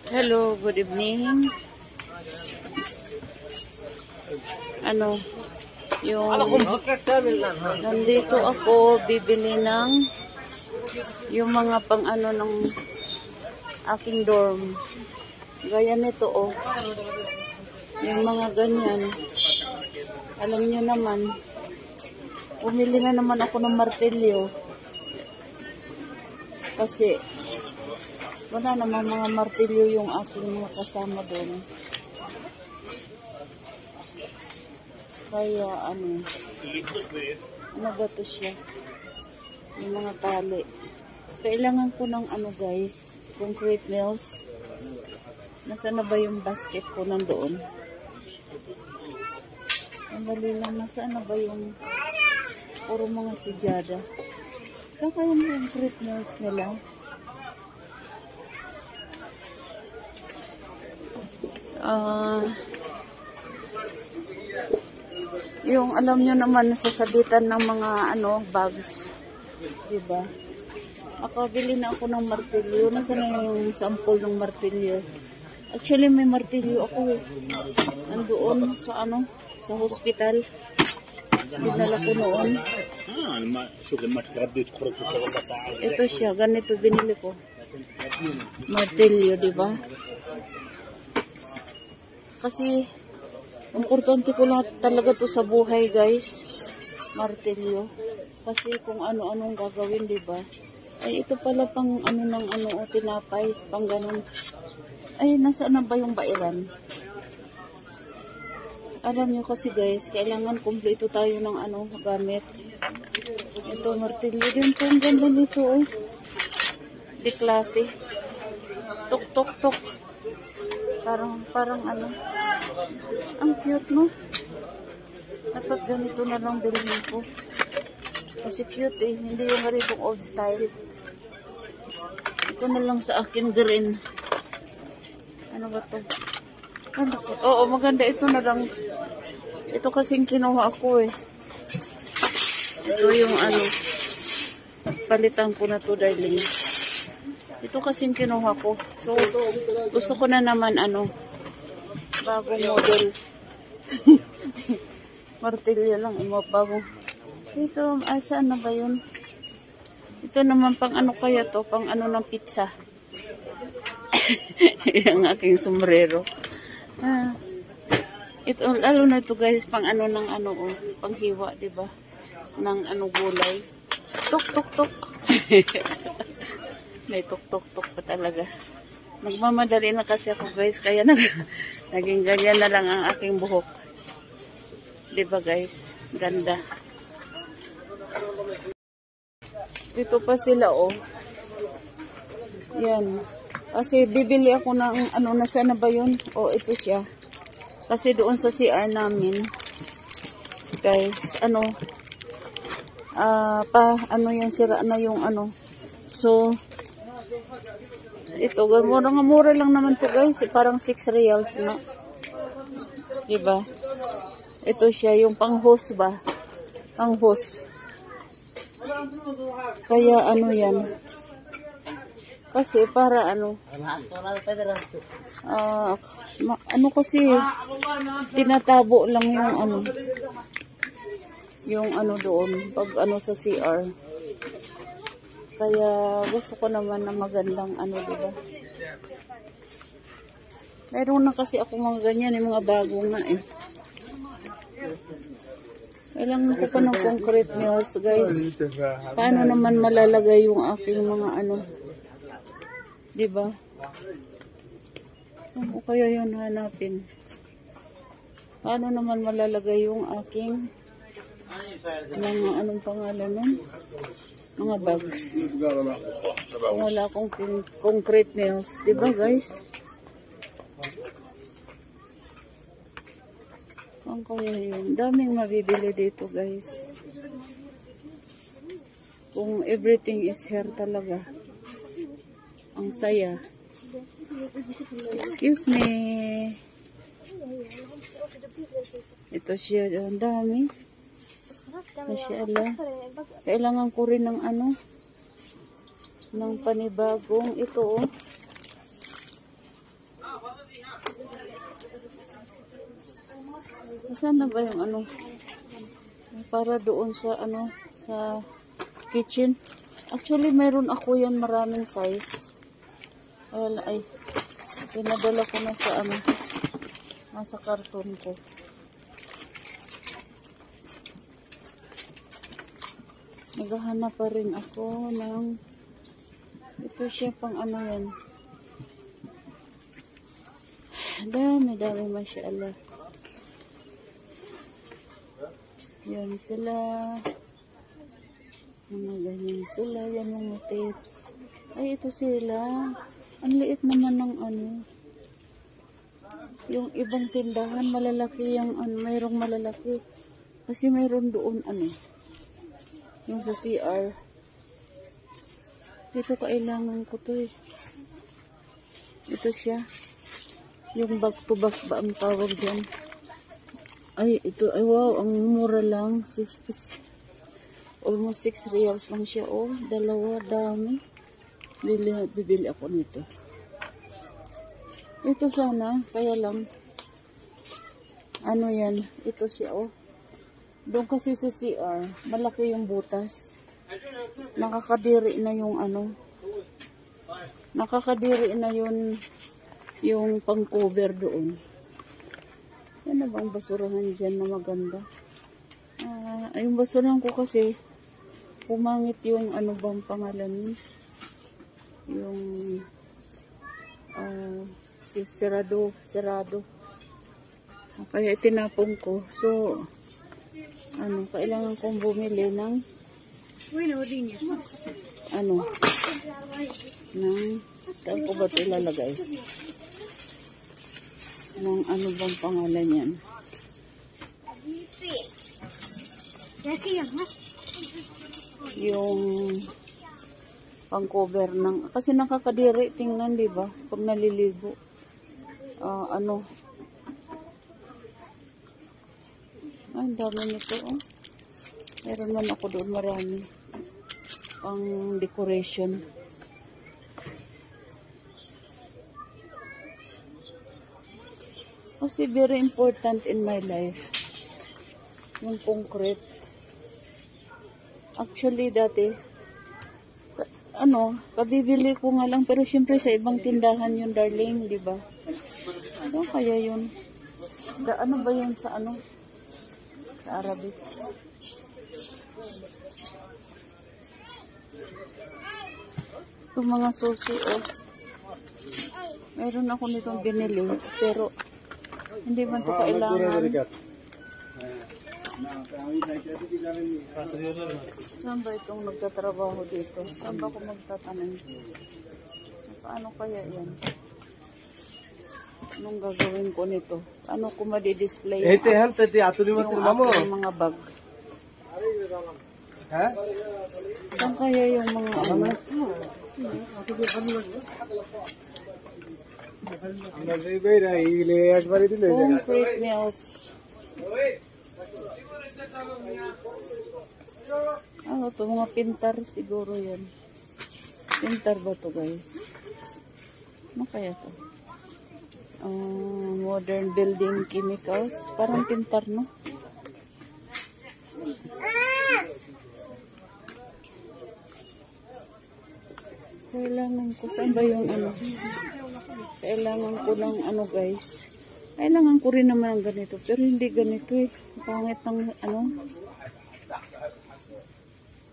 Hello, good evening. Nandito ako bibili ng yung mga pang ng aking dorm. Gaya nito yung mga ganyan. Alam niyo naman, umili na naman ako ng martilyo. Kasi wala naman mga martilyo yung aking mga kasama doon. Kaya ano ba to siya? Yung mga tali. Kailangan ko ng guys, concrete nails. Nasaan na ba yung basket ko nandoon? Ang dali lang, nasaan na ba yung puro mga sijada? Saan kaya yung concrete nails nila? Yung alam nyo naman nasasabitan ng mga bags, diba? Nakabili na ako ng martilyo. Nasaan na yung sample ng martilyo? Actually may martilyo ako nandoon sa sa hospital. Dinala ko noon. Ito siya, ganito binili ko. Martilyo, diba? Kasi importante ko lang talaga to sa buhay, guys. Martilyo. Kasi kung ano-anong gagawin, diba? Ay, ito pala pang tinapay, pang ganun. Ay, nasaan na ba yung bairan? Alam nyo kasi, guys, kailangan kumpleto tayo ng gamit. Ito, martilyo din po. Ang ganda nito, di klase. Tok, tok, tok. Parang ang cute, no? Dapat ganito na lang bilhin ko. Kasi cute hindi yung ganitong old style. Ito na lang sa akin green. Ano ba to? Oo, maganda ito na lang. Ito kasing kinuha ko Ito yung palitan ko na to, darling. Ito kasing kinuha ko. So, gusto ko na naman bagong model. Martilyo lang, bagong. Ito, saan na ba yun? Ito naman pang kaya to? Pang ng pizza. Yung aking sombrero. Ito, lalo na ito, guys, pang ng panghiwa, diba? Ng gulay. Tok, tok, tok. May tuk-tuk-tuk pa talaga. Nagmamadali na kasi ako, guys. Kaya naging ganyan na lang ang aking buhok. Diba, guys? Ganda. Dito pa sila, Yan. Kasi bibili ako ng nasaan na ba yun? Ito siya. Kasi doon sa CR namin, guys, yan, sira na yung So, ito, mura lang naman to, guys. Parang 6 reals na. Diba? Ito siya, yung pang-hose ba? Pang-hose. Kaya yan. Kasi para kasi tinatabo lang yung doon pag sa CR. Kaya gusto ko naman na magandang diba? Meron na kasi ako mga ganyan, yung mga bago nga Kailangan ko pa ng concrete nails, guys. Paano naman malalagay yung aking mga diba? Saan kaya yun hanapin? Paano naman malalagay yung aking mga anong pangalan nun? Mga bags. Wala akong concrete nails. Diba, guys? Ang kaya yun. Daming mabibili dito, guys. Kung everything is here talaga. Ang saya. Excuse me. Ito siya. Ang dami. Masyaallah. Kailangan ko rin ng ng panibagong ito Saan na ba yung ano? Para doon sa ano, sa kitchen. Actually, meron ako yan maraming size. Ay, pinadala ko na sa ano, nasa karton ko. Naghahanap pa rin ako ng, ito siya pang ano yan. Dami, mashallah. Yan sila. Mga ganyan sila. Yan yung tips. Ay, ito sila. Ang liit naman ng ano. Yung ibang tindahan, malalaki yung ano, mayroong malalaki. Kasi mayroon doon ano. Yung sa CR. Ito kailangan ko to eh. Ito siya. Yung back to back ba ang tawag dyan? Ay, ito. Ay, wow. Ang mura lang. Almost 6 reals lang siya. Oh, dalawa. Dami. Bibili ako nito. Ito sana. Kaya lang. Ano yan? Ito siya. Oh. Doon kasi sa CR. Malaki yung butas. Nakakadiri na yung ano. Nakakadiri na yung pang-cover doon. Ano bang basurahan dyan na maganda? Yung basurahan ko kasi pumangit yung ano bang pangalan yung si Serado. Kaya itinapon ko. So ano, kailangan kong bumili ng ano ng saan ko ba ito ilalagay? Ng ano bang pangalan yan? Yung pang-cover ng, kasi nakakadiri tingnan, di ba? Pag naliligo. Ano? Ang dami nito, oh. Meron man ako doon marami. Pang decoration. Kasi very important in my life yung concrete. Actually dati ano, kabibili ko nga lang pero syempre sa ibang tindahan yun, darling, di ba? So kaya yun. Ano ba yun sa ano? Sa Arabic. Itong mga susi, oh. Meron ako nitong binili pero hindi man ito kailangan. Saan ba itong nagtatrabaho dito? Saan ba ako magtatanong? Paano kaya yan? Anong gagawin ko nito? Paano ko madi-display yung mga bag? Saan kaya yung mga concrete nails. Ito mga pintar siguro yan. Pintar ba to, guys? Ano kaya to? Modern building chemicals. Parang pintar, no? Kailangan ko. Saan ba yung ano? Kailangan ko ng ano, guys. Kailangan ko rin naman ng ganito. Pero hindi ganito eh. Pangit ng ano.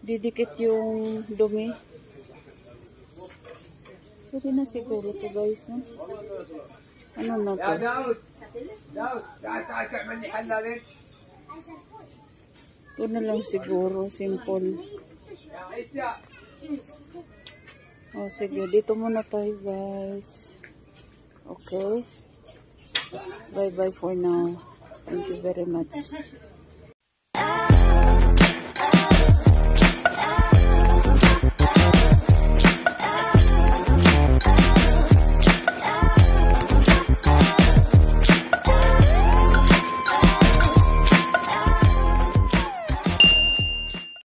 Didikit yung dumi. Pwede na siguro to, guys, no? Ano na to? Ito na lang siguro. Simple. Oh, sige. Dito muna tayo, guys. Okay. Bye-bye for now. Thank you very much.